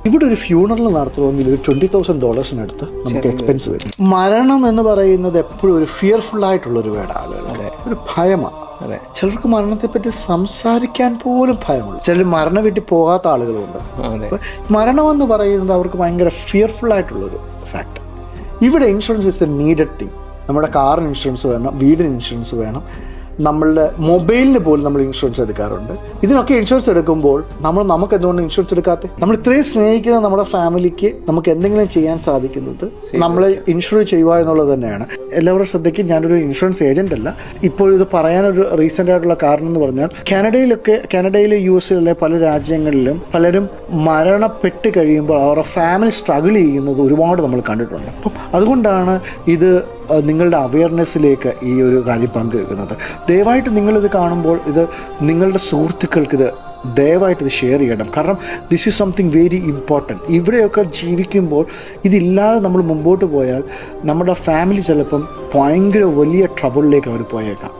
ഇവിടെ ഒരു ഫ്യൂണറൽ നടത്തണമെങ്കിൽ ഒരു $20,000 നമുക്ക് എക്സ്പെൻസ് വരും. മരണം എന്ന് പറയുന്നത് എപ്പോഴും ഒരു ഫിയർഫുൾ ആയിട്ടുള്ളൊരു വേർഡാണ്, ഒരു ഭയമാണ്. അതെ, ചിലർക്ക് മരണത്തെപ്പറ്റി സംസാരിക്കാൻ പോലും ഭയമുള്ളൂ. ചിലർ മരണ വീട്ടിൽ പോകാത്ത ആളുകളുണ്ട്. മരണമെന്ന് പറയുന്നത് അവർക്ക് ഭയങ്കര ഫിയർഫുൾ ആയിട്ടുള്ളൊരു ഫാക്ട്. ഇവിടെ insurance is A needed thing. നമ്മുടെ കാറിന് ഇൻഷുറൻസ് വേണം, വീടിന് ഇൻഷുറൻസ് വേണം, നമ്മളുടെ മൊബൈലിന് പോലും നമ്മൾ ഇൻഷുറൻസ് എടുക്കാറുണ്ട്. ഇതിനൊക്കെ ഇൻഷുറൻസ് എടുക്കുമ്പോൾ നമുക്ക് എന്തുകൊണ്ട് ഇൻഷുറൻസ് എടുക്കാത്ത? നമ്മൾ ഇത്രയും സ്നേഹിക്കുന്ന നമ്മുടെ ഫാമിലിക്ക് നമുക്ക് എന്തെങ്കിലും ചെയ്യാൻ സാധിക്കുന്നത് നമ്മൾ ഇൻഷുർ ചെയ്യുക എന്നുള്ളത് തന്നെയാണ്. എല്ലാവരും ശ്രദ്ധയ്ക്ക്, ഞാനൊരു ഇൻഷുറൻസ് ഏജന്റ് അല്ല. ഇപ്പോൾ ഇത് പറയാനൊരു റീസെൻ്റ് ആയിട്ടുള്ള കാരണം എന്ന് പറഞ്ഞാൽ കാനഡയിലെ US പല രാജ്യങ്ങളിലും പലരും മരണപ്പെട്ട് കഴിയുമ്പോൾ അവരുടെ ഫാമിലി സ്ട്രഗിൾ ചെയ്യുന്നത് ഒരുപാട് നമ്മൾ കണ്ടിട്ടുണ്ട്. അപ്പം അതുകൊണ്ടാണ് ഇത് നിങ്ങളുടെ അവയർനെസ്സിലേക്ക് ഈ ഒരു കാര്യം പങ്കുവെക്കുന്നത്. ദയവായിട്ട് നിങ്ങളിത് കാണുമ്പോൾ ഇത് നിങ്ങളുടെ സുഹൃത്തുക്കൾക്ക് ദയവായിട്ട് ഇത് ഷെയർ ചെയ്യണം. കാരണം this is something very important. ഇവിടെയൊക്കെ ജീവിക്കുമ്പോൾ ഇതില്ലാതെ നമ്മൾ മുമ്പോട്ട് പോയാൽ നമ്മുടെ ഫാമിലി ചിലപ്പം ഭയങ്കര വലിയ ട്രബിളിലേക്ക് അവർ പോയേക്കാം.